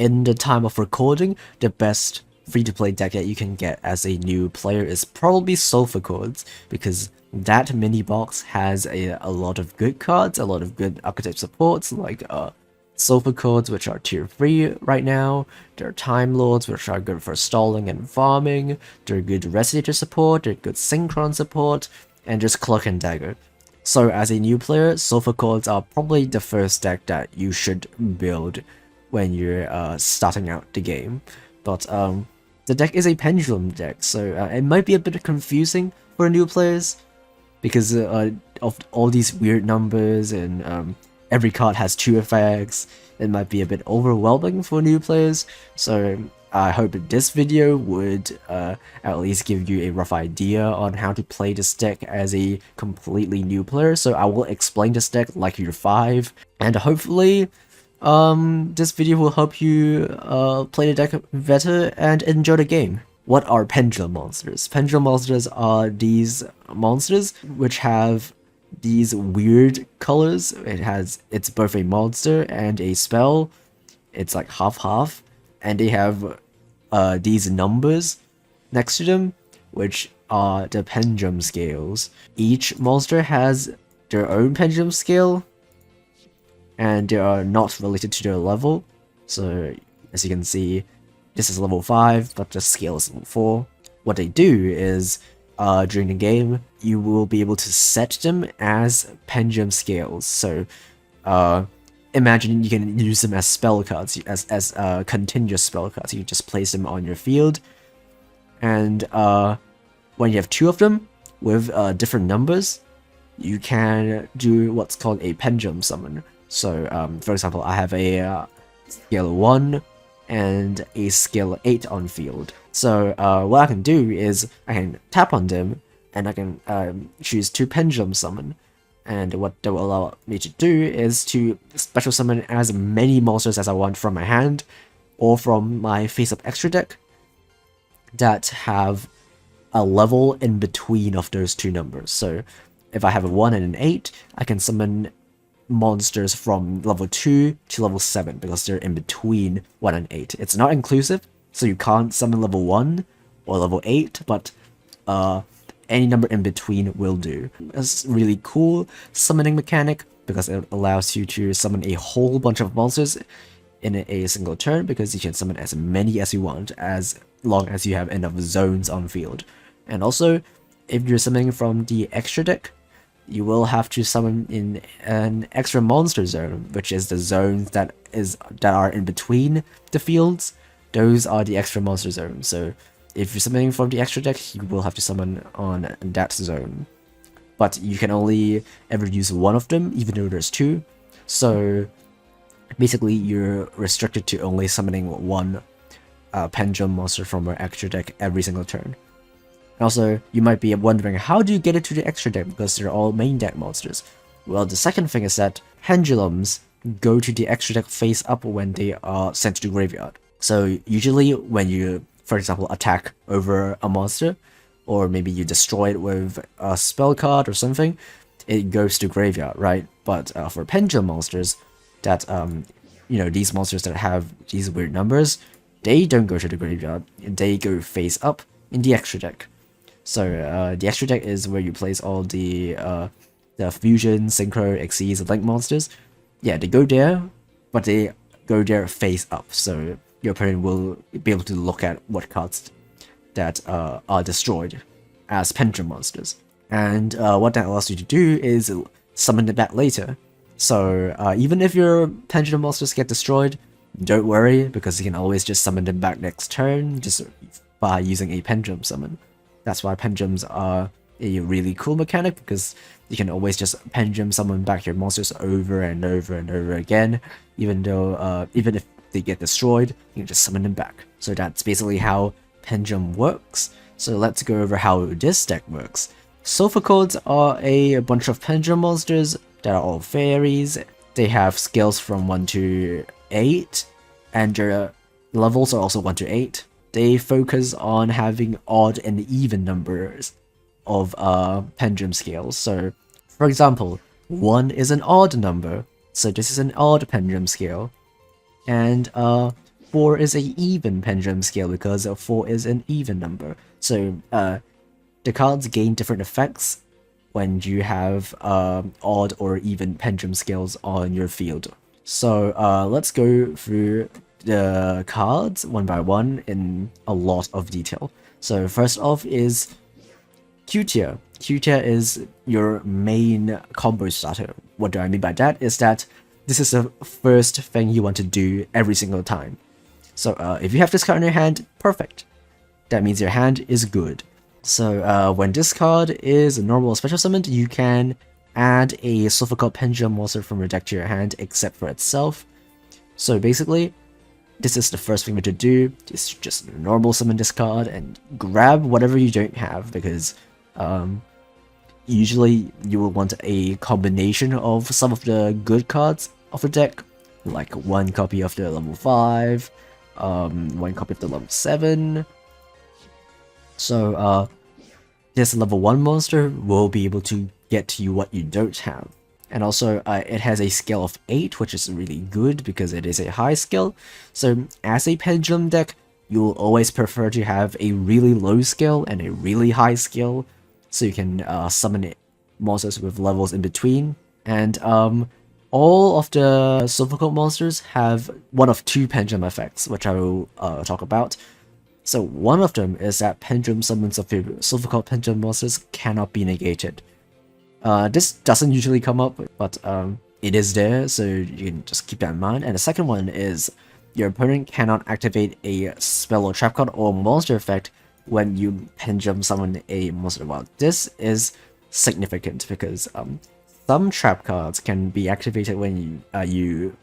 in the time of recording, the best free-to-play deck that you can get as a new player is probably SOLFACHORD, because that mini box has a lot of good cards, a lot of good archetype supports, like SOLFACHORDs, which are tier 3 right now. There are Time Lords, which are good for stalling and farming. They're good Resonator support, they're good Synchron support, and just Cloak and Dagger. So as a new player, SOLFACHORDs are probably the first deck that you should build when you're starting out the game. But the deck is a pendulum deck, so it might be a bit confusing for new players, because of all these weird numbers, and every card has 2 effects. It might be a bit overwhelming for new players, so I hope this video would at least give you a rough idea on how to play this deck as a completely new player. So I will explain this deck like you're 5, and hopefully this video will help you play the deck better and enjoy the game. What are pendulum monsters? Pendulum monsters are these monsters which have these weird colors. It's both a monster and a spell. It's like half-half, and they have these numbers next to them, which are the pendulum scales. Each monster has their own pendulum scale, and they are not related to their level. So as you can see, this is level 5, but the scale is level 4. What they do is, during the game, you will be able to set them as pendulum scales. So imagine you can use them as spell cards, as continuous spell cards. You just place them on your field, and when you have 2 of them with different numbers, you can do what's called a pendulum summon. So for example, I have a scale 1 and a scale 8 on field. So what I can do is I can tap on them, and I can choose to pendulum summon. And what that will allow me to do is to special summon as many monsters as I want from my hand, or from my face-up extra deck, that have a level in between of those 2 numbers. So if I have a 1 and an 8, I can summon monsters from level 2 to level 7, because they're in between 1 and 8. It's not inclusive, so you can't summon level 1 or level 8, but any number in between will do. It's a really cool summoning mechanic, because it allows you to summon a whole bunch of monsters in a single turn, because you can summon as many as you want, as long as you have enough zones on field. And also, if you're summoning from the extra deck, you will have to summon in an extra monster zone, which is the zones that are in between the fields. Those are the extra monster zones. So if you're summoning from the extra deck, you will have to summon on that zone. But you can only ever use 1 of them, even though there's 2. So basically, you're restricted to only summoning 1 pendulum monster from your extra deck every single turn. Also, you might be wondering, how do you get it to the extra deck, because they're all main deck monsters? Well, the second thing is that pendulums go to the extra deck face up when they are sent to the graveyard. So usually when you, for example, attack over a monster, or maybe you destroy it with a spell card or something, it goes to graveyard, right? But for pendulum monsters, that these monsters that have these weird numbers, they don't go to the graveyard. They go face up in the extra deck. So the extra deck is where you place all the fusion, synchro, xyz, link monsters. Yeah, they go there, but they go there face up. So your opponent will be able to look at what cards that are destroyed as pendulum monsters. And what that allows you to do is summon it back later. So even if your pendulum monsters get destroyed, don't worry, because you can always just summon them back next turn just by using a pendulum summon. That's why pendulums are a really cool mechanic, because you can always just pendulum summon back your monsters over and over and over again, even if they get destroyed, you can just summon them back. So that's basically how pendulum works. So let's go over how this deck works. SOLFACHORDs are a bunch of pendulum monsters that are all fairies. They have scales from 1 to 8, and their levels are also 1 to 8. They focus on having odd and even numbers of pendulum scales. So, for example, 1 is an odd number, so this is an odd pendulum scale. And 4 is a even pendulum scale because 4 is an even number. So the cards gain different effects when you have odd or even pendulum scales on your field. So let's go through the cards one by one in a lot of detail. So first off is Q tier. Q tier is your main combo starter. What do I mean by that? Is that this is the first thing you want to do every single time. So if you have this card in your hand, perfect. That means your hand is good. So when this card is a normal or special summoned, you can add a SOLFACHORD Pendulum monster from your deck to your hand except for itself. So basically, this is the first thing to do. Is just normal summon this card and grab whatever you don't have, because usually you will want a combination of some of the good cards of the deck, like one copy of the level 5, one copy of the level 7. So this level 1 monster will be able to get you what you don't have. And also, it has a scale of 8, which is really good because it is a high scale. So as a pendulum deck, you'll always prefer to have a really low scale and a really high scale, so you can summon monsters with levels in between. And all of the SOLFACHORD monsters have one of two pendulum effects, which I will talk about. So one of them is that pendulum summons of your SOLFACHORD pendulum monsters cannot be negated. This doesn't usually come up, but it is there, so you can just keep that in mind. And the second one is your opponent cannot activate a spell or trap card or monster effect when you pendulum summon a monster. Well, this is significant because some trap cards can be activated when you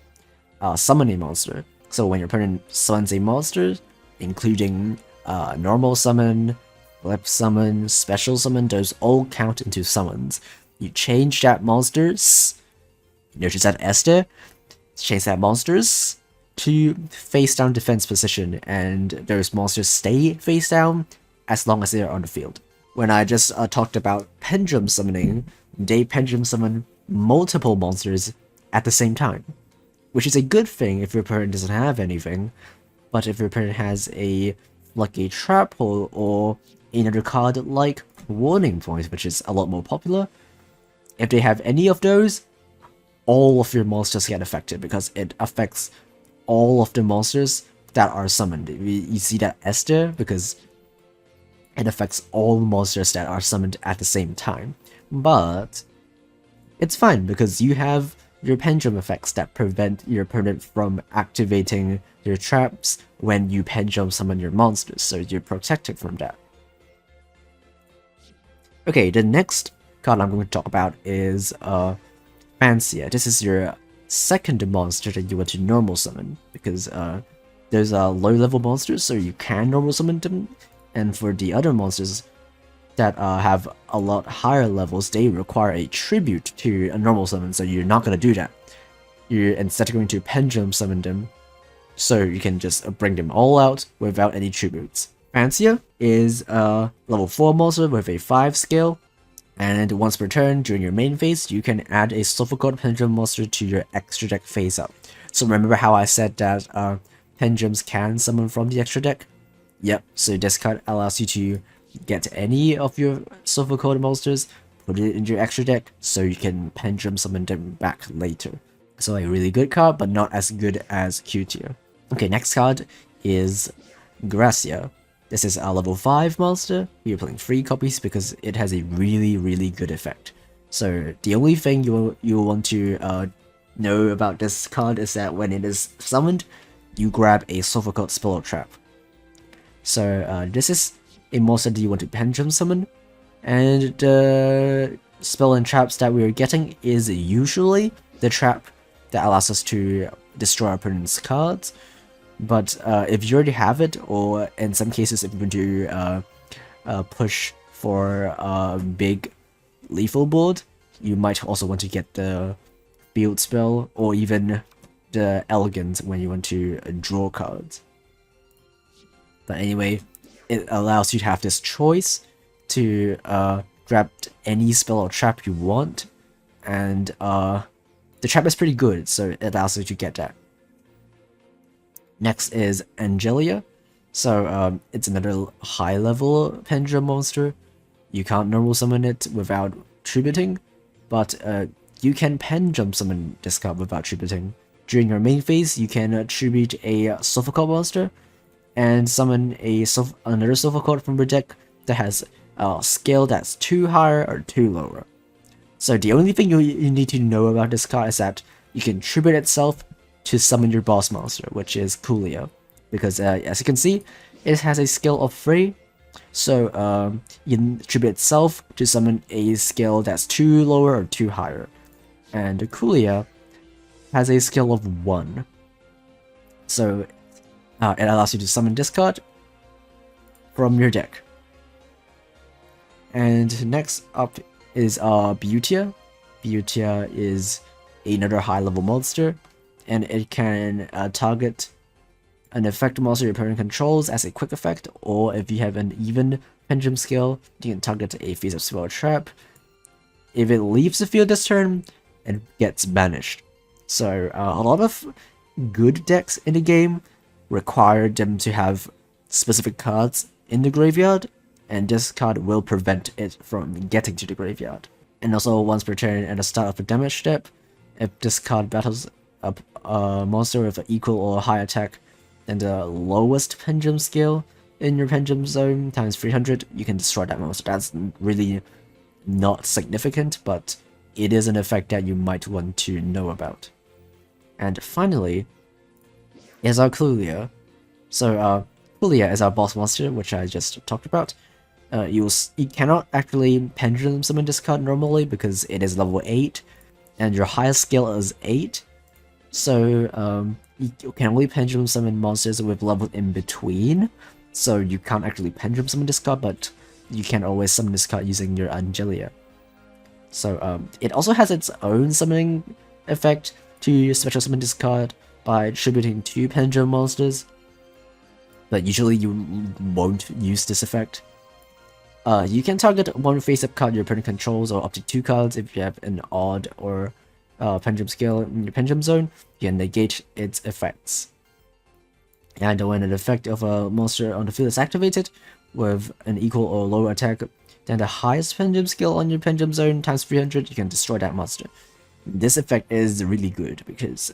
summon a monster. So when your opponent summons a monster, including normal summon, flip summon, special summon, those all count into summons. You change that monsters, notice that Esther, change that monsters to face down defense position, and those monsters stay face down as long as they're on the field. When I just talked about pendulum summoning, they pendulum summon multiple monsters at the same time, which is a good thing if your opponent doesn't have anything, but if your opponent has a trap hole or another card like Warning Point, which is a lot more popular, if they have any of those, all of your monsters get affected because it affects all of the monsters that are summoned. You see that Esther because it affects all monsters that are summoned at the same time. But it's fine because you have your pendulum effects that prevent your opponent from activating your traps when you pendulum summon your monsters, so you're protected from that. Okay, the next card I'm going to talk about is Fancier. This is your second monster that you want to normal summon, because there's low level monsters, so you can normal summon them, and for the other monsters that have a lot higher levels, they require a tribute to a normal summon, so you're not going to do that. You're instead going to pendulum summon them, so you can just bring them all out without any tributes. Fancier is a level 4 monster with a 5 scale, and once per turn during your main phase, you can add a SOLFACHORD Pendulum monster to your extra deck face up. So remember how I said that pendulums can summon from the extra deck? Yep, so this card allows you to get any of your SOLFACHORD monsters, put it in your extra deck, so you can pendulum summon them back later. So a really good card, but not as good as Q tier. Okay, next card is Gracia. This is a level 5 monster. You're playing 3 copies because it has a really good effect. So the only thing you will want to know about this card is that when it is summoned, you grab a SOLFACHORD Spell or Trap. So this is a monster that you want to pendulum summon, and the spell and traps that we're getting is usually the trap that allows us to destroy our opponent's cards. But if you already have it, or in some cases if you want to push for a big lethal board, you might also want to get the field spell, or even the elegant when you want to draw cards. But anyway, it allows you to have this choice to grab any spell or trap you want, and the trap is pretty good, so it allows you to get that. Next is Angelia. So it's another high level pendulum monster. You can't normal summon it without tributing, but you can pendulum summon this card without tributing. During your main phase, you can tribute a SOLFACHORD monster and summon another SOLFACHORD from your deck that has a scale that's 2 higher or 2 lower. So the only thing you need to know about this card is that you can tribute itself to summon your boss monster, which is Coolio. Because as you can see, it has a scale of 3, so you can tribute itself to summon a scale that's 2 lower or 2 higher. And Coolio has a scale of 1. So it allows you to summon this card from your deck. And next up is Butia. Butia is another high level monster, and it can target an effect monster your opponent controls as a quick effect, or if you have an even pendulum scale, you can target a phase of spell or trap. If it leaves the field this turn, it gets banished. So a lot of good decks in the game require them to have specific cards in the graveyard, and this card will prevent it from getting to the graveyard. And also, once per turn at the start of a damage step, if this card battles a monster with an equal or high attack than the lowest pendulum scale in your pendulum zone times 300, you can destroy that monster. That's really not significant, but it is an effect that you might want to know about. And finally, is our Coolio. So Coolio is our boss monster, which I just talked about. You cannot actually pendulum summon this card normally because it is level 8, and your highest scale is 8. So you can only pendulum summon monsters with levels in between. So you can't actually pendulum summon this card, but you can always summon this card using your Angelia. So it also has its own summoning effect to special summon this card by tributing 2 pendulum monsters, but usually you won't use this effect. You can target 1 face-up card your opponent controls, or up to 2 cards if you have an odd or pendulum scale in your pendulum zone. You can negate its effects. And when an effect of a monster on the field is activated with an equal or lower attack than the highest pendulum scale on your pendulum zone times 300, you can destroy that monster. This effect is really good because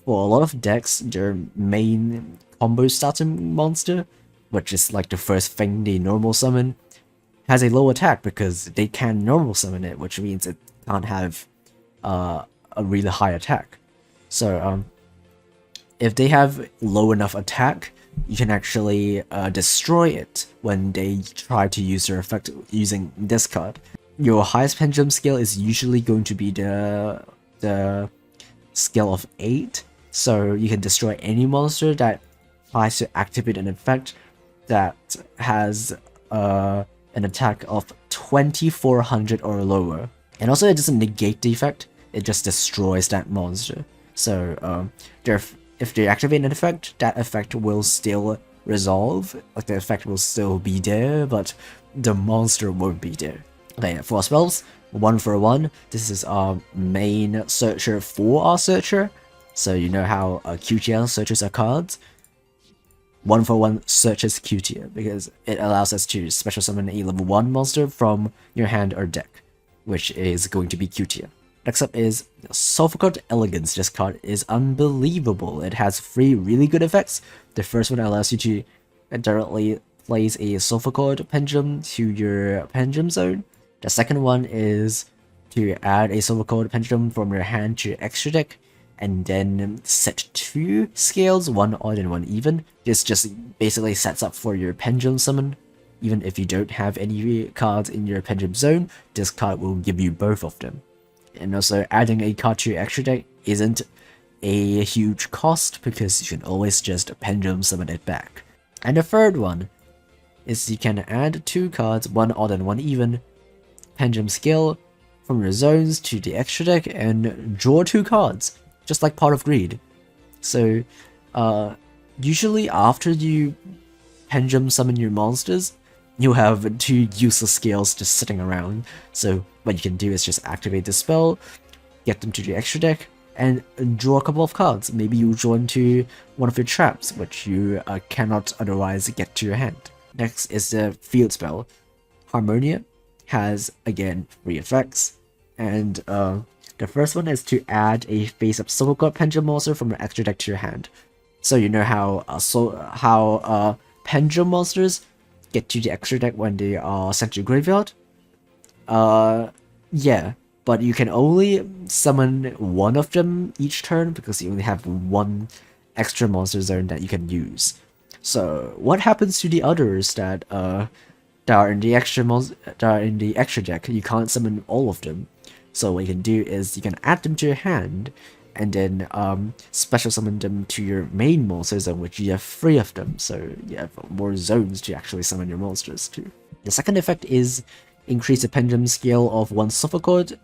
for a lot of decks, their main combo starting monster, which is like the first thing they normal summon, has a low attack because they can normal summon it, which means it can't have a really high attack. So if they have low enough attack, you can actually destroy it when they try to use their effect using this card. Your highest pendulum scale is usually going to be the scale of 8, so you can destroy any monster that tries to activate an effect that has an attack of 2400 or lower. And also it doesn't negate the effect, it just destroys that monster. So if they activate an effect, that effect will still resolve, like the effect will still be there, but the monster won't be there. Okay, for our spells, 1 for 1, this is our main searcher for our searcher. So you know how QTL searches our cards? 1 for 1 searches QTL because it allows us to special summon a level 1 monster from your hand or deck, which is going to be QTL. Next up is SOLFACHORD Elegance. This card is unbelievable. It has 3 really good effects. The first one allows you to directly place a SOLFACHORD pendulum to your pendulum zone. The second one is to add a SOLFACHORD pendulum from your hand to your extra deck, and then set 2 scales, 1 odd and 1 even. This just basically sets up for your pendulum summon. Even if you don't have any cards in your pendulum zone, this card will give you both of them. And also, adding a card to your extra deck isn't a huge cost because you can always just pendulum summon it back. And the third one is you can add 2 cards, 1 odd and 1 even, pendulum scale from your zones to the extra deck and draw 2 cards, just like Pot of Greed. So usually after you pendulum summon your monsters, you'll have 2 useless scales just sitting around. So what you can do is just activate the spell, get them to the extra deck, and draw a couple of cards. Maybe you draw into one of your traps, which you cannot otherwise get to your hand. Next is the field spell. Harmonia has, again, 3 effects, and the first one is to add a face-up SOLFACHORD Pendulum monster from your extra deck to your hand. So you know how Pendulum monsters get to the extra deck when they are sent to graveyard? Yeah, but you can only summon one of them each turn because you only have one extra monster zone that you can use. So what happens to the others that are in the extra deck? You can't summon all of them. So what you can do is you can add them to your hand, and then special summon them to your main monster zone, which you have 3 of them, so you have more zones to actually summon your monsters to. The second effect is increase the pendulum scale of one SOLFACHORD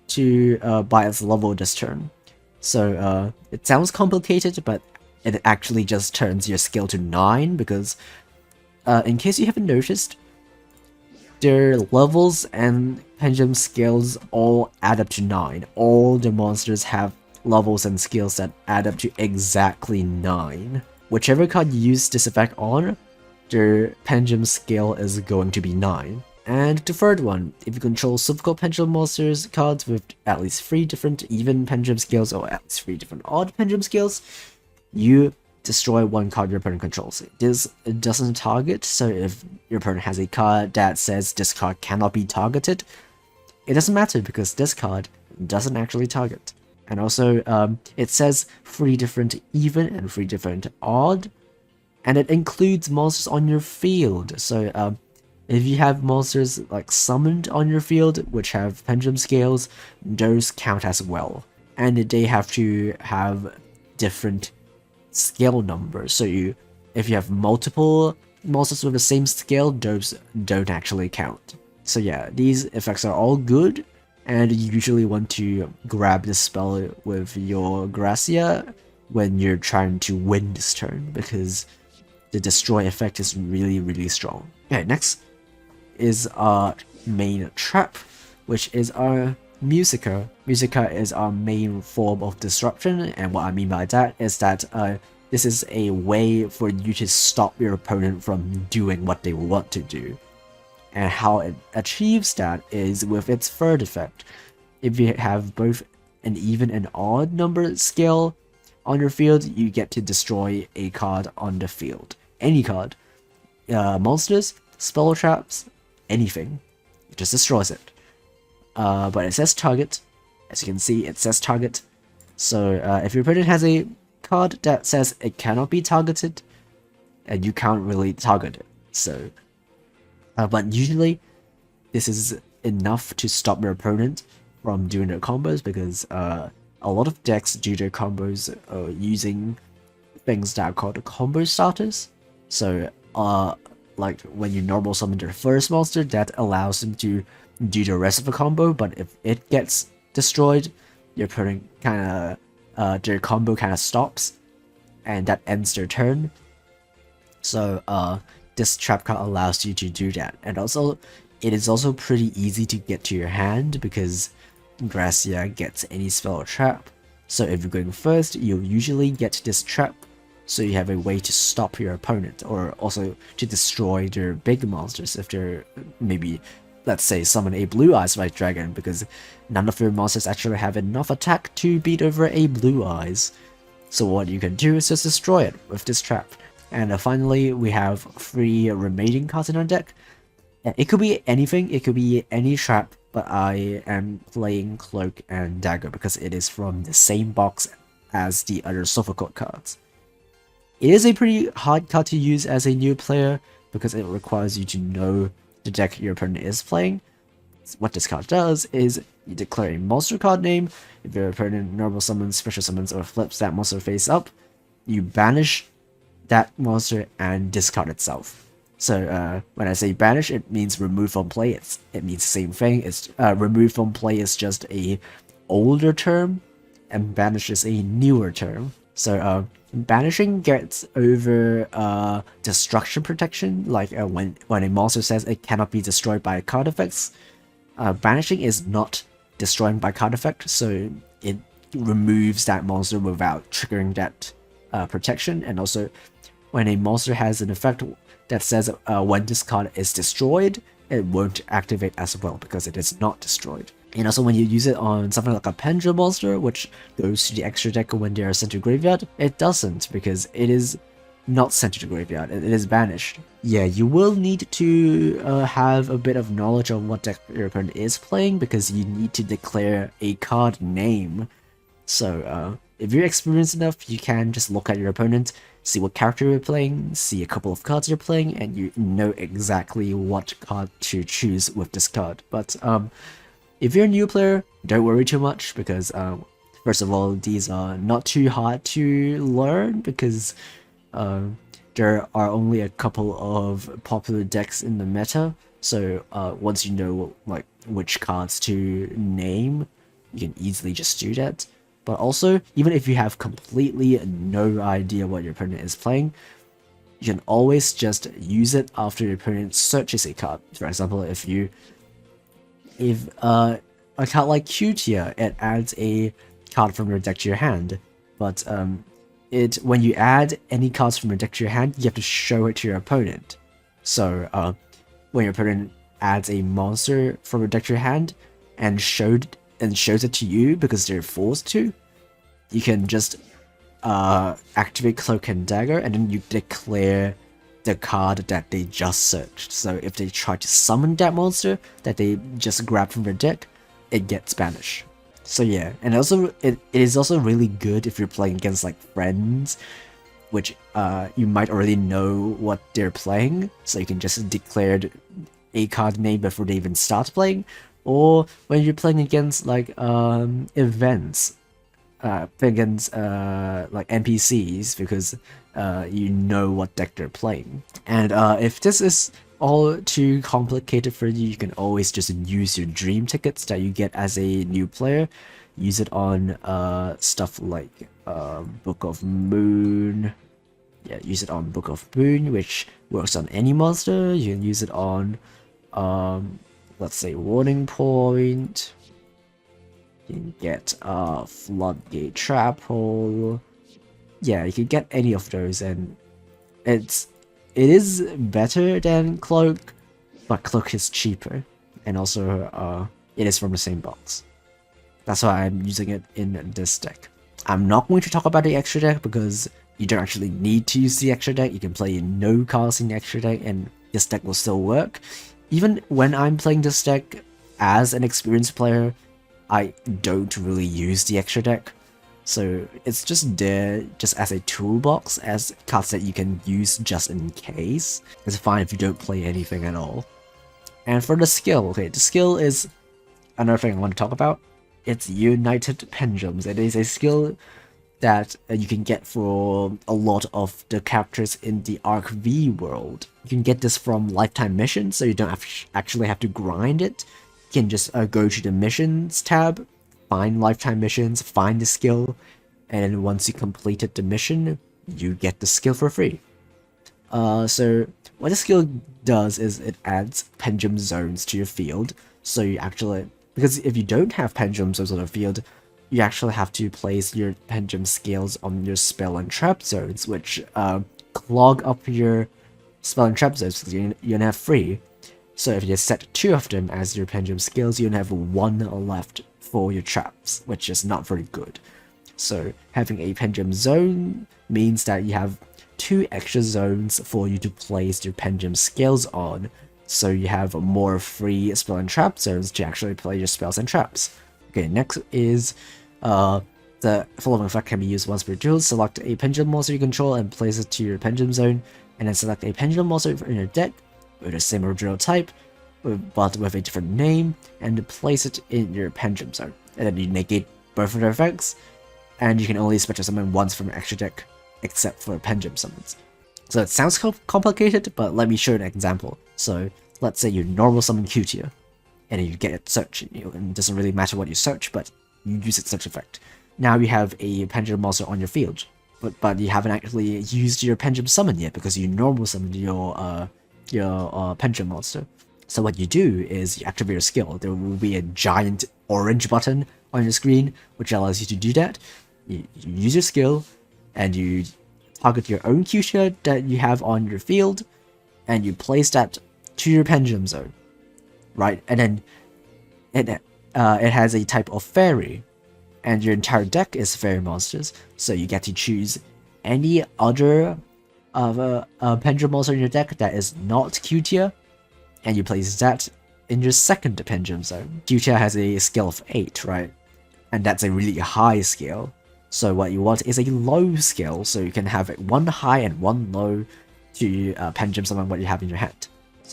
to by its level this turn. So it sounds complicated, but it actually just turns your scale to 9, because in case you haven't noticed, their levels and pendulum scales all add up to 9. All the monsters have levels and skills that add up to exactly 9. Whichever card you use this effect on, their pendulum scale is going to be 9. And the third one, if you control SOLFACHORD Pendulum monsters cards with at least 3 different even pendulum scales or at least 3 different odd pendulum scales, you destroy one card your opponent controls. This doesn't target, so if your opponent has a card that says this card cannot be targeted, it doesn't matter because this card doesn't actually target. And also, it says 3 different even and 3 different odd, and it includes monsters on your field. So if you have monsters like summoned on your field which have pendulum scales, those count as well, and they have to have different scale numbers. So if you have multiple monsters with the same scale, those don't actually count. So yeah, these effects are all good, and you usually want to grab this spell with your Gracia when you're trying to win this turn, because the destroy effect is really strong. Okay, next is our main trap, which is our Musica. Musica is our main form of disruption, and what I mean by that is that this is a way for you to stop your opponent from doing what they want to do. And how it achieves that is with its third effect. If you have both an even and odd number scale on your field, you get to destroy a card on the field. Any card. Monsters, spell traps, anything. It just destroys it. But it says target. As you can see, it says target. So if your opponent has a card that says it cannot be targeted, and you can't really target it. So, but usually this is enough to stop your opponent from doing their combos, because a lot of decks do their combos using things that are called combo starters. So like when you normal summon their first monster, that allows them to do the rest of the combo, but if it gets destroyed, your opponent their combo kind of stops, and that ends their turn. So this trap card allows you to do that, and also it is also pretty easy to get to your hand because Gracia gets any spell or trap. So if you're going first, you'll usually get this trap, so you have a way to stop your opponent, or also to destroy their big monsters if they're maybe, let's say, summon a Blue Eyes White Dragon, because none of your monsters actually have enough attack to beat over a Blue Eyes. So what you can do is just destroy it with this trap. And finally, we have 3 remaining cards in our deck. It could be anything, it could be any trap, but I am playing Cloak and Dagger because it is from the same box as the other SOLFACHORD cards. It is a pretty hard card to use as a new player because it requires you to know the deck your opponent is playing. What this card does is you declare a monster card name. If your opponent normal summons, special summons, or flips that monster face up, you banish that monster and discard itself. So when I say banish, it means remove from play. It means the same thing. It's remove from play is just a older term, and banish is a newer term. So banishing gets over destruction protection, like when a monster says it cannot be destroyed by card effects. Banishing is not destroying by card effect, so it removes that monster without triggering that protection. And also, when a monster has an effect that says when this card is destroyed, it won't activate as well because it is not destroyed. And also when you use it on something like a Pendulum monster, which goes to the extra deck when they are sent to graveyard, it doesn't because it is not sent to the graveyard, it is banished. Yeah, you will need to have a bit of knowledge of what deck your opponent is playing because you need to declare a card name. So if you're experienced enough, you can just look at your opponent, see what character you're playing, see a couple of cards you're playing, and you know exactly what card to choose with this card. But if you're a new player, don't worry too much because first of all, these are not too hard to learn because there are only a couple of popular decks in the meta. So once you know like which cards to name, you can easily just do that. But also, even if you have completely no idea what your opponent is playing, you can always just use it after your opponent searches a card. For example, if a card like Q-Tier, it adds a card from your deck to your hand, but when you add any cards from your deck to your hand, you have to show it to your opponent. So when your opponent adds a monster from your deck to your hand and shows it to you because they're forced to, you can just activate Cloak and Dagger, and then you declare the card that they just searched. So if they try to summon that monster that they just grabbed from their deck, it gets banished. So yeah, and also it is also really good if you're playing against like friends, which you might already know what they're playing, so you can just declare a card name before they even start playing. Or when you're playing against like events, against like NPCs, because you know what deck they're playing. And if this is all too complicated for you, you can always just use your dream tickets that you get as a new player. Use it on stuff like Book of Moon. Yeah, use it on Book of Moon, which works on any monster. You can use it on let's say Warning Point. You can get Floodgate Trap Hole. Yeah, you can get any of those, and it is better than Cloak, but Cloak is cheaper, and also it is from the same box. That's why I'm using it in this deck. I'm not going to talk about the extra deck because you don't actually need to use the extra deck. You can play no cards in the extra deck and this deck will still work. Even when I'm playing this deck as an experienced player, I don't really use the extra deck. So it's just there just as a toolbox, as cards that you can use just in case. It's fine if you don't play anything at all. And for the skill, okay, the skill is another thing I want to talk about. It's United Pendulums. It is a skill that you can get for a lot of the characters in the Arc V world. You can get this from lifetime missions, so you don't actually have to grind it. You can just go to the missions tab, find lifetime missions, find the skill, and then once you completed the mission, you get the skill for free. So what the skill does is it adds pendulum zones to your field, so you actually, because if you don't have pendulum zones on the field, you actually have to place your pendulum scales on your spell and trap zones, which clog up your spell and trap zones because you don't have 3. So if you set 2 of them as your pendulum scales, you only have 1 left for your traps, which is not very good. So having a pendulum zone means that you have 2 extra zones for you to place your pendulum scales on, so you have more free spell and trap zones to actually play your spells and traps. Okay, next is the following effect can be used once per duel. Select a pendulum monster you control and place it to your pendulum zone, and then select a pendulum monster in your deck with the same original type, but with a different name, and place it in your pendulum zone. And then you negate both of their effects, and you can only special summon once from your extra deck, except for pendulum summons. So it sounds complicated, but let me show an example. So let's say you normal summon Q-Tier, and then you get it search, and it doesn't really matter what you search, but you use its search effect. Now you have a pendulum monster on your field, but you haven't actually used your pendulum summon yet because you normal summoned your pendulum monster. So what you do is you activate your skill. There will be a giant orange button on your screen, which allows you to do that. You use your skill, and you target your own Q-tier that you have on your field, and you place that to your pendulum zone, right? And then it has a type of fairy, and your entire deck is fairy monsters, so you get to choose any other pendulum monster in your deck that is not Q-tier, and you place that in your second pendulum zone. Q-tier has a scale of 8, right? And that's a really high scale. So what you want is a low scale, so you can have one high and one low to pendulum summon what you have in your hand.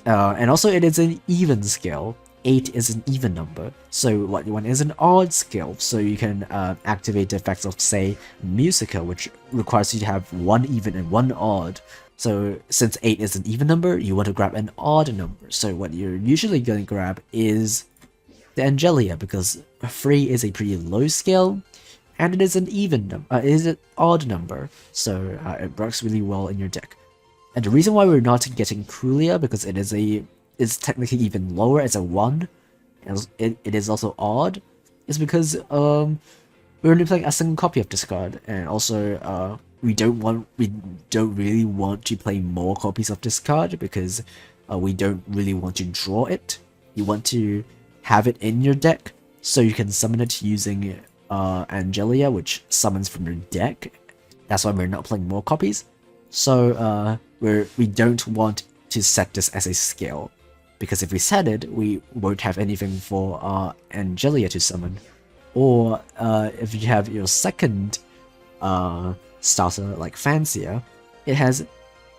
And also it is an even scale. 8 is an even number, so what you want is an odd scale, so you can activate the effects of, say, Musica, which requires you to have one even and one odd. So since 8 is an even number, you want to grab an odd number. So what you're usually going to grab is the Angelia, because 3 is a pretty low scale, and it is an even number, it is an odd number, so it works really well in your deck. And the reason why we're not getting Crulia, because it's technically even lower as a 1, and it is also odd, is because we're only playing a single copy of this card, and also we don't really want to play more copies of this card, because we don't really want to draw it. You want to have it in your deck, so you can summon it using Angelia, which summons from your deck. That's why we're not playing more copies. So we don't want to set this as a scale, because if we set it, we won't have anything for Angelia to summon. Or if you have your second starter, like Fancia, it has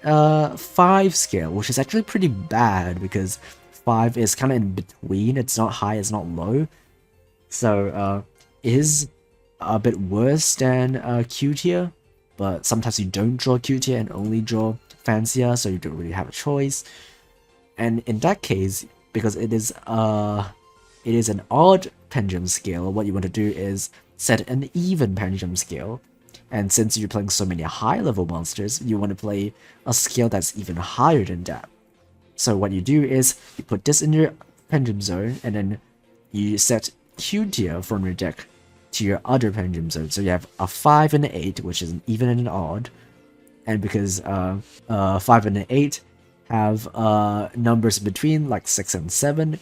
5 scale, which is actually pretty bad, because 5 is kind of in between. It's not high, it's not low. So it is a bit worse than Q-tier, but sometimes you don't draw Q-tier and only draw Fancia, so you don't really have a choice. And in that case, because it is an odd pendulum scale, what you want to do is set an even pendulum scale. And since you're playing so many high-level monsters, you want to play a scale that's even higher than that. So what you do is, you put this in your pendulum zone, and then you set Q-tier from your deck to your other pendulum zone. So you have a 5 and an 8, which is an even and an odd. And because 5 and an 8 have numbers between like 6 and 7,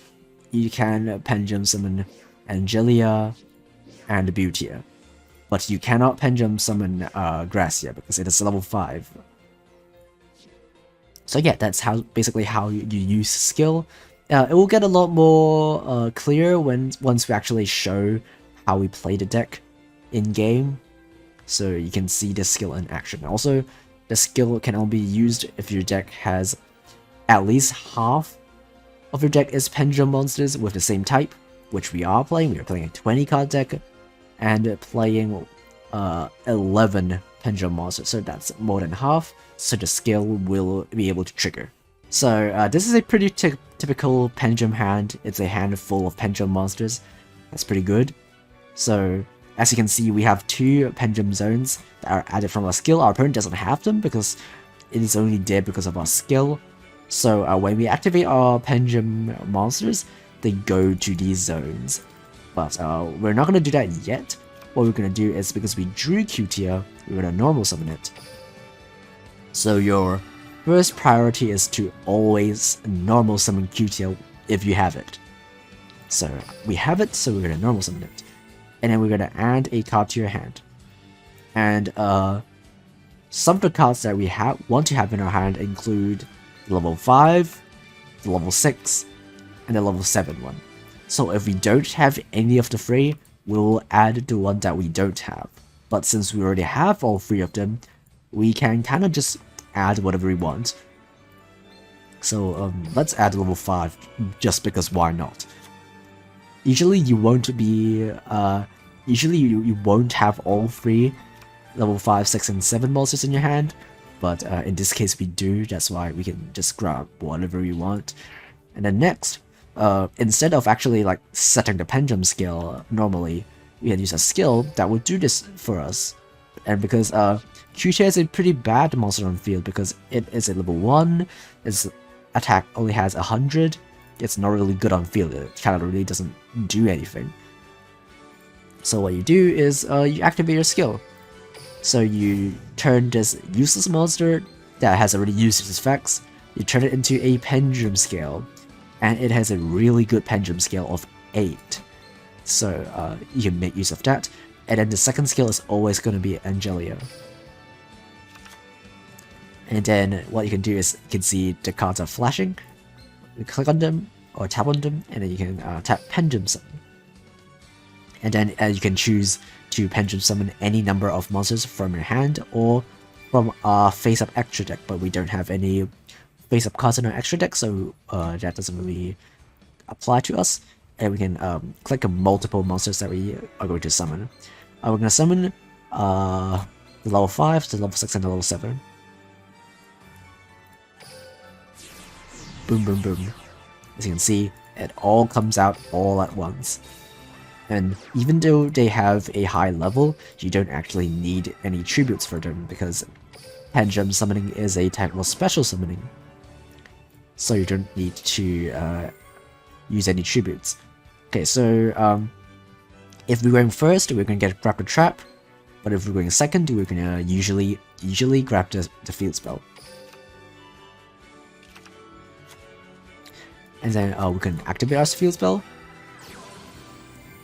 you can pendulum summon Angelia and Beautia. But you cannot pendulum summon Gracia, because it is level 5. So yeah, that's basically how you use skill. It will get a lot more clear once we actually show how we play the deck in game, so you can see the skill in action. Also, the skill can only be used if your deck has at least half of your deck is pendulum monsters with the same type, which we are playing. We are playing a 20 card deck and playing 11 pendulum monsters, so that's more than half, so the skill will be able to trigger. So this is a pretty typical pendulum hand. It's a hand full of pendulum monsters. That's pretty good. So as you can see, we have 2 pendulum zones that are added from our skill. Our opponent doesn't have them because it is only there because of our skill. So when we activate our pendulum monsters, they go to these zones. But we're not going to do that yet. What we're going to do is, because we drew Q-tier, we're going to normal summon it. So your first priority is to always normal summon Q-tier if you have it. So we have it, so we're going to normal summon it. And then we're going to add a card to your hand. And some of the cards that we want to have in our hand include the level 5, the level 6, and the level 7 one. So if we don't have any of the 3, we'll add the one that we don't have. But since we already have all 3 of them, we can kind of just add whatever we want. So let's add level 5, just because why not? Usually you won't be, you won't have all 3 level 5, 6, and 7 monsters in your hand, but in this case we do. That's why we can just grab whatever we want. And then next, instead of actually like setting the pendulum skill normally, we can use a skill that will do this for us. And because Q-tier is a pretty bad monster on the field, because it is a level 1, its attack only has 100, it's not really good on field, it kind of really doesn't do anything. So what you do is you activate your skill. So you turn this useless monster that has already used its effects, you turn it into a pendulum scale, and it has a really good pendulum scale of 8. So you can make use of that. And then the second skill is always going to be Angelia. And then what you can do is you can see the cards are flashing. You click on them or tap on them, and then you can tap Pendulum Summon. And then you can choose to Pendulum Summon any number of monsters from your hand or from our face-up extra deck, but we don't have any face-up cards in our extra deck, so that doesn't really apply to us. And we can click on multiple monsters that we are going to summon. We're going to summon the level 5, the level 6, and the level 7. Boom, boom, boom. As you can see, it all comes out all at once. And even though they have a high level, you don't actually need any tributes for them because Pendulum Summoning is a type of special summoning. So you don't need to use any tributes. Okay, so if we're going first, we're going to grab the trap. But if we're going second, we're going to usually grab the field spell. And then we can activate our field spell.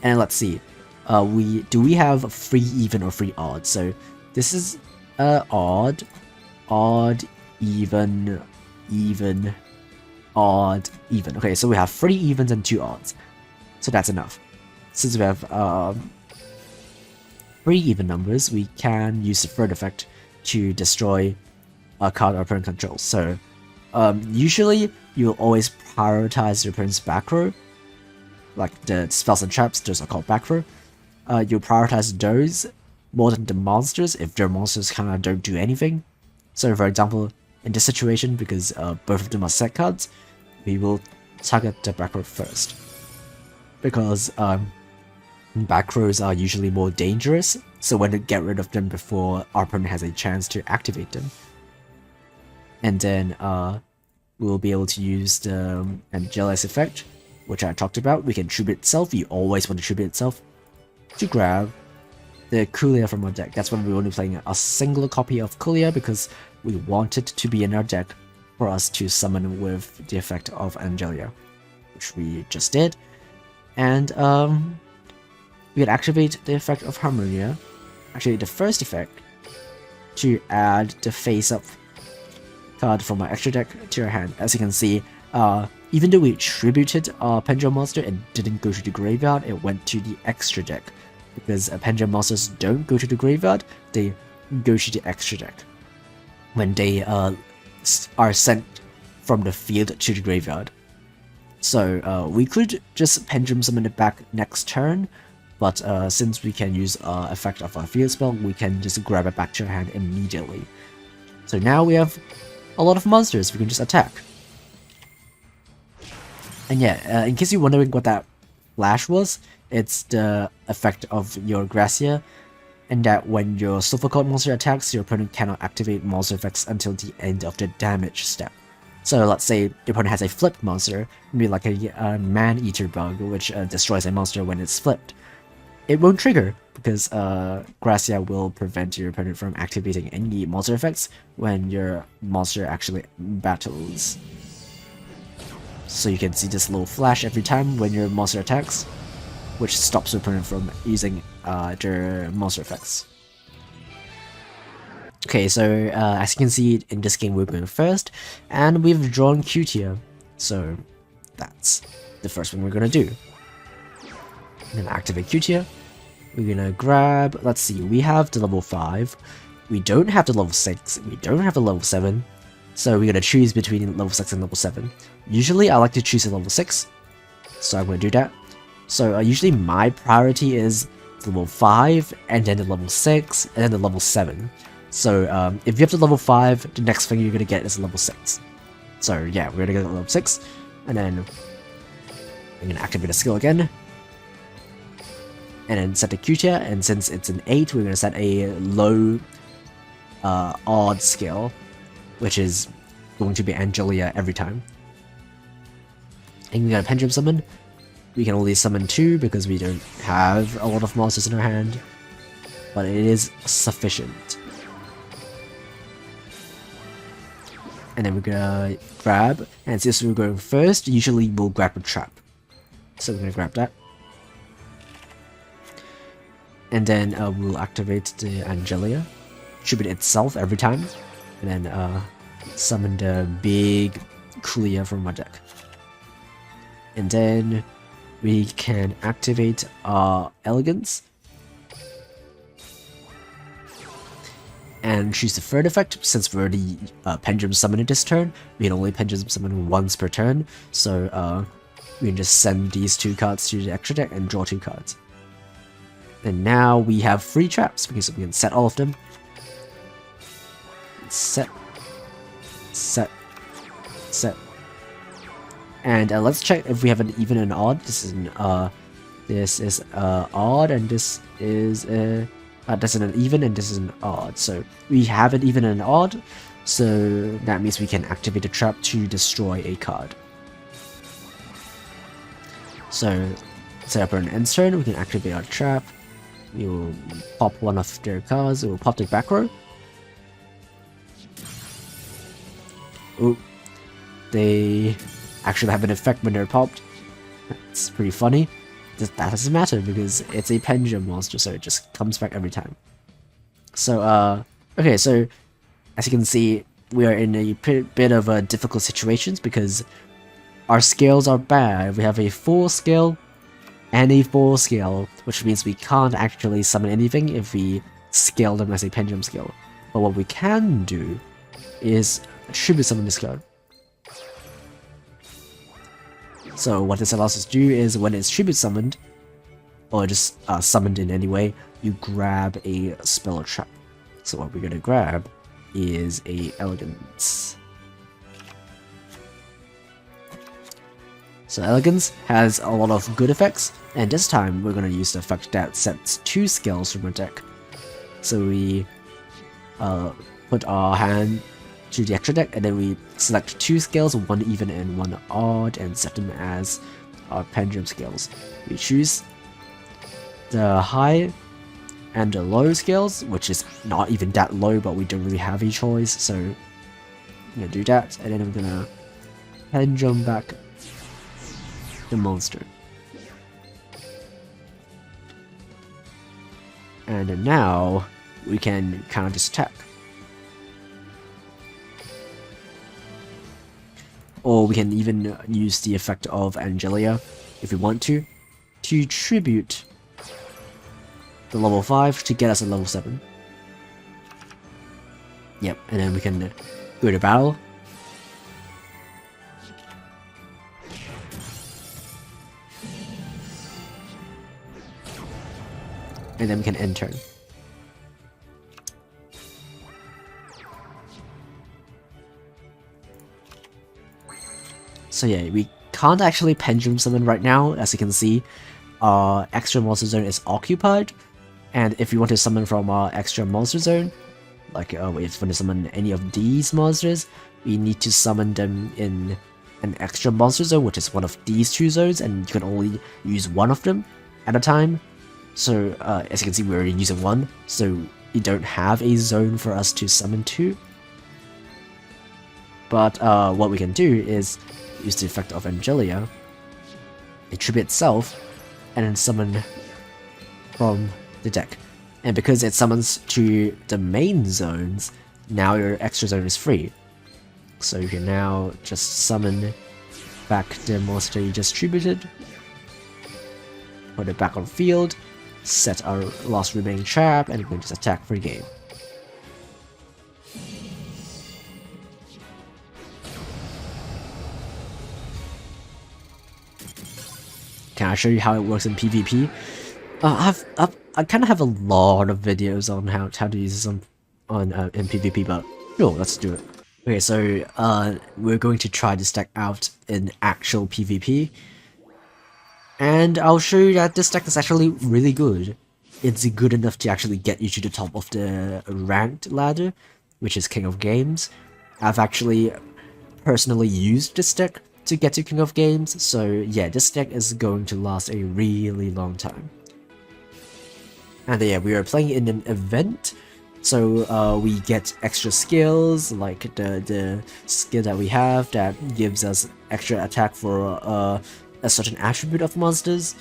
And let's see, do we have free even or free odd? So this is odd, even, odd, even. Okay, so we have 3 evens and 2 odds. So that's enough. Since we have 3 even numbers, we can use the third effect to destroy a card our opponent controls. So usually you'll always prioritize your opponent's back row. Like the spells and traps, those are called back row. You'll prioritize those more than the monsters if their monsters kind of don't do anything. So for example, in this situation, because both of them are set cards, we will target the back row first. Because back rows are usually more dangerous, so when to get rid of them before our opponent has a chance to activate them. And then we'll be able to use the Angelia's effect, which I talked about. We can tribute itself, you always want to tribute itself, to grab the Kulia from our deck. That's when we're only playing a single copy of Kulia because we want it to be in our deck for us to summon with the effect of Angelia, which we just did. And we can activate the effect of Harmonia, actually the first effect, to add the face-up card from our extra deck to our hand. As you can see, even though we tributed our Pendulum monster, it didn't go to the graveyard, it went to the extra deck. Because Pendulum monsters don't go to the graveyard, they go to the extra deck when they are sent from the field to the graveyard. So we could just Pendulum Summon it back next turn, but since we can use effect of our field spell, we can just grab it back to our hand immediately. So now we have a lot of monsters we can just attack. And yeah, in case you're wondering what that flash was, it's the effect of your Gracia, and that when your SOLFACHORD monster attacks, your opponent cannot activate monster effects until the end of the damage step. So let's say the opponent has a flipped monster, maybe like a Man-Eater bug, which destroys a monster when it's flipped. It won't trigger, because Gracia will prevent your opponent from activating any monster effects when your monster actually battles. So you can see this little flash every time when your monster attacks, which stops your opponent from using their monster effects. Okay, so as you can see, in this game we're going first, and we've drawn Cutia, so that's the first one we're going to do. I'm going to activate Cutia. We're going to grab, let's see, we have the level 5, we don't have the level 6, we don't have the level 7, so we're going to choose between level 6 and level 7. Usually I like to choose a level 6, so I'm going to do that. So usually my priority is level 5, and then the level 6, and then the level 7. So if you have the level 5, the next thing you're going to get is level 6. So yeah, we're going to get level 6, and then I'm going to activate a skill again, and then set the Cutia, and since it's an 8, we're going to set a low odd skill, which is going to be Angelia every time. And we're going to Pendulum Summon We can only summon 2 because we don't have a lot of monsters in our hand, but it is sufficient. And then we're gonna grab, and since we're going first, usually we'll grab a trap. So we're gonna grab that. And then we'll activate the Angelia, tribute itself every time, and then summon the big clear from our deck. And then we can activate our Elegance and choose the third effect. Since we're already Pendulum Summoning this turn, we can only Pendulum Summon once per turn, so we can just send these 2 cards to the extra deck and draw 2 cards. And now we have 3 traps because we can set all of them. Set. And let's check if we have an even and odd. This is an odd, and this is this is an even, and this is an odd. So we have an even and an odd, so that means we can activate a trap to destroy a card. So set up an end turn, we can activate our trap. We will pop one of their cards. We will pop the back row. Ooh, they actually have an effect when they're popped. That's pretty funny. That doesn't matter because it's a pendulum monster, so it just comes back every time. So okay, so as you can see, we are in a bit of a difficult situations because our scales are bad. We have a 4 scale and a 4 scale, which means we can't actually summon anything if we scale them as a pendulum scale. But what we can do is tribute summon this card. So what this allows us to do is when it's tribute summoned, or just summoned in any way, you grab a spell or trap. So what we're going to grab is a Elegance. So Elegance has a lot of good effects, and this time we're going to use the effect that sets 2 scales from our deck. So we put our hand to the extra deck, and then we select 2 scales, 1 even and 1 odd, and set them as our pendulum scales. We choose the high and the low scales, which is not even that low, but we don't really have a choice, so I'm gonna do that, and then I'm gonna pendulum back the monster. And then now we can counter this attack. Or we can even use the effect of Angelia, if we want to tribute the level 5 to get us a level 7. Yep, and then we can go to battle. And then we can end turn. So yeah, we can't actually pendulum summon right now. As you can see, our extra monster zone is occupied, and if we want to summon from our extra monster zone, like if we want to summon any of these monsters, we need to summon them in an extra monster zone, which is one of these 2 zones, and you can only use one of them at a time. So as you can see, we're already using one, so we don't have a zone for us to summon to. But what we can do is use the effect of Angelia, tribute itself, and then summon from the deck. And because it summons to the main zones, now your extra zone is free. So you can now just summon back the monster you just tributed, put it back on field, set our last remaining trap, and we can just attack for the game. Can I show you how it works in PvP? I kind of have a lot of videos on how to use this on in PvP, but sure, let's do it. Okay, so we're going to try this deck out in actual PvP, and I'll show you that this deck is actually really good. It's good enough to actually get you to the top of the ranked ladder, which is King of Games. I've actually personally used this deck to get to King of Games, so yeah, this deck is going to last a really long time. And yeah, we are playing in an event, so we get extra skills, like the skill that we have that gives us extra attack for a certain attribute of monsters.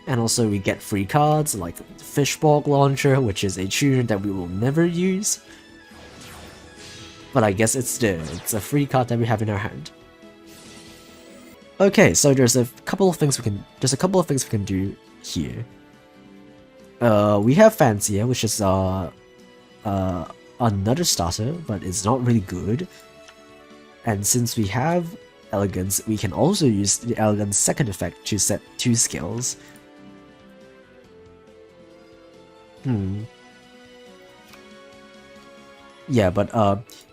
And also we get free cards like Fishball Launcher, which is a tune that we will never use. But I guess it's a free card that we have in our hand. Okay, so there's a couple of things we can do here. We have Fancier, which is another starter, but it's not really good. And since we have Elegance, we can also use the Elegance second effect to set 2 skills. Yeah, but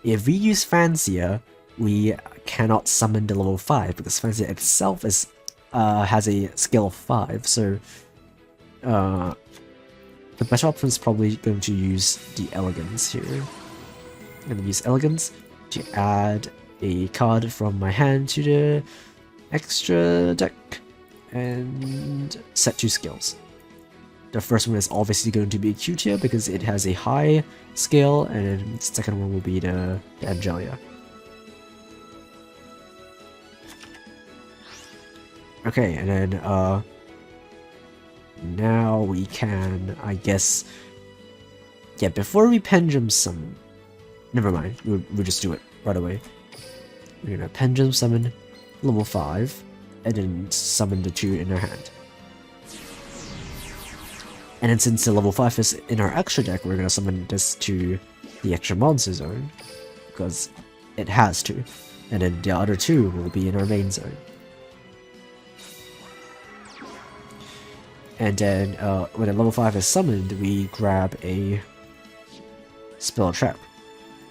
if we use Fancier, we cannot summon the level 5 because Fancier itself is has a skill of 5, so the better option is probably going to use the Elegance here. I'm going to use Elegance to add a card from my hand to the extra deck and set 2 skills. The first one is obviously going to be Q tier because it has a high skill, and then the second one will be the Angelia. Okay, and then now we can, I guess, yeah, before we Pendulum Summon, never mind, we'll just do it right away. We're gonna Pendulum Summon level 5, and then summon the 2 in our hand. And then since the level 5 is in our extra deck, we're gonna summon this to the extra monster zone, because it has to. And then the other 2 will be in our main zone. And then when the level 5 is summoned, we grab a Spell Trap,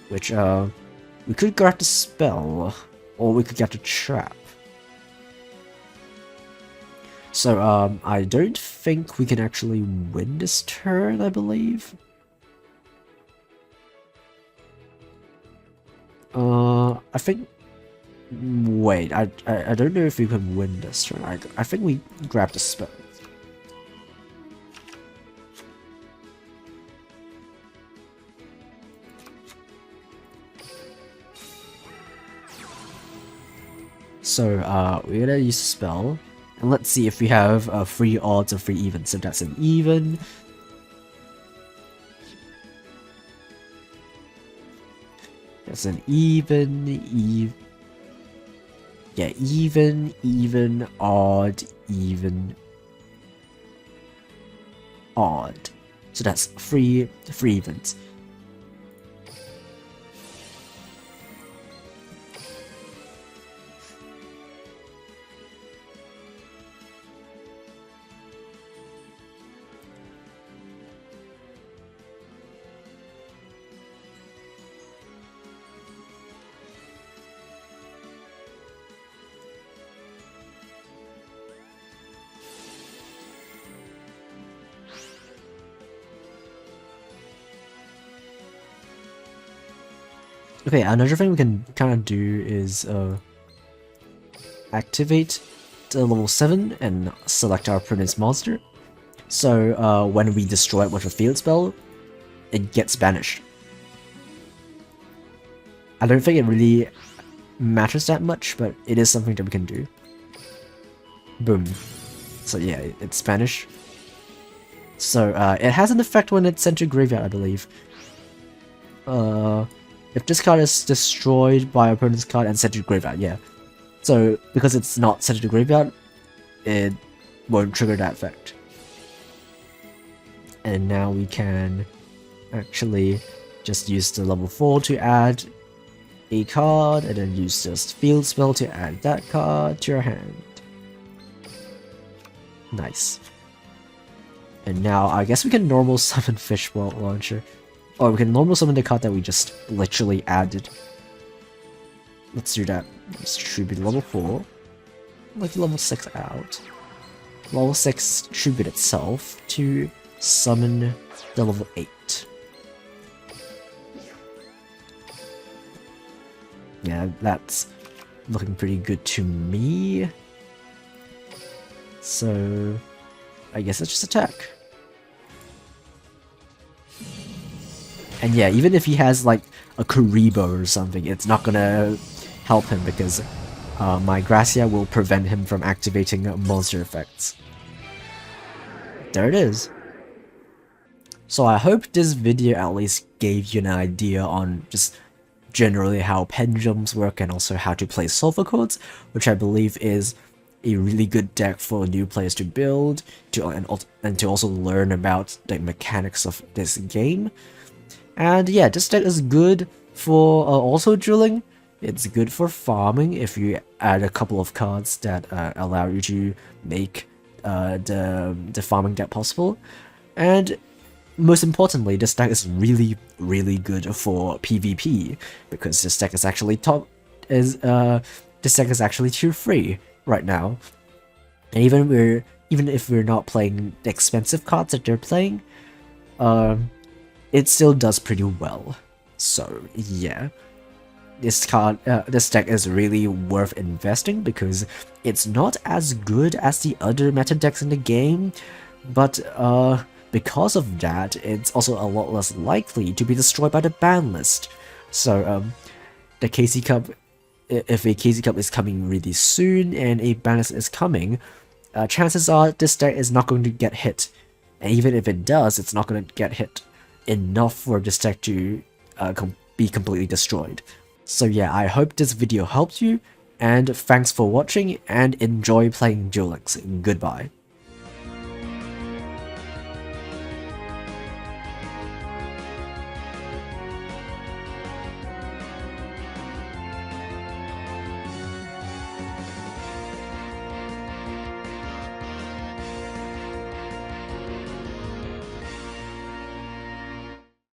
which we could grab the spell, or we could get the trap. So I don't think we can actually win this turn, I believe. I think. Wait, I don't know if we can win this turn. I think we grab the spell. So we're gonna use a spell, and let's see if we have 3 odds or 3 evens. So that's an even. That's an even, yeah, even, odd, even, odd. So that's 3 evens. Okay, another thing we can kind of do is activate the level 7 and select our opponent's monster. So when we destroy it with a field spell, it gets banished. I don't think it really matters that much, but it is something that we can do. Boom. So yeah, it's banished. So it has an effect when it's sent to graveyard, I believe. If this card is destroyed by opponent's card and sent to graveyard, yeah. So because it's not sent to graveyard, it won't trigger that effect. And now we can actually just use the level 4 to add a card, and then use this field spell to add that card to your hand. Nice. And now I guess we can normal summon Fishball Launcher. Or we can normal summon the card that we just literally added. Let's do that. This should be level 4. Like level 6 out. Level 6 tribute itself to summon the level 8. Yeah, that's looking pretty good to me. So I guess let's just attack. And yeah, even if he has like a Kuribo or something, it's not gonna help him because my Gracia will prevent him from activating monster effects. There it is. So I hope this video at least gave you an idea on just generally how pendulums work and also how to play SOLFACHORDs, which I believe is a really good deck for new players to build and to also learn about the mechanics of this game. And yeah, this deck is good for also dueling. It's good for farming if you add a couple of cards that allow you to make the farming deck possible. And most importantly, this deck is really good for PvP because this deck is actually this deck is actually tier 3 right now. And even if we're not playing the expensive cards that they're playing, it still does pretty well. So yeah, this deck is really worth investing because it's not as good as the other meta decks in the game, but because of that, it's also a lot less likely to be destroyed by the ban list. So the KC Cup, if a KC Cup is coming really soon and a ban list is coming, chances are this deck is not going to get hit. And even if it does, it's not going to get hit enough for this deck to be completely destroyed. So yeah, I hope this video helped you, and thanks for watching, and enjoy playing Duel Links. Goodbye.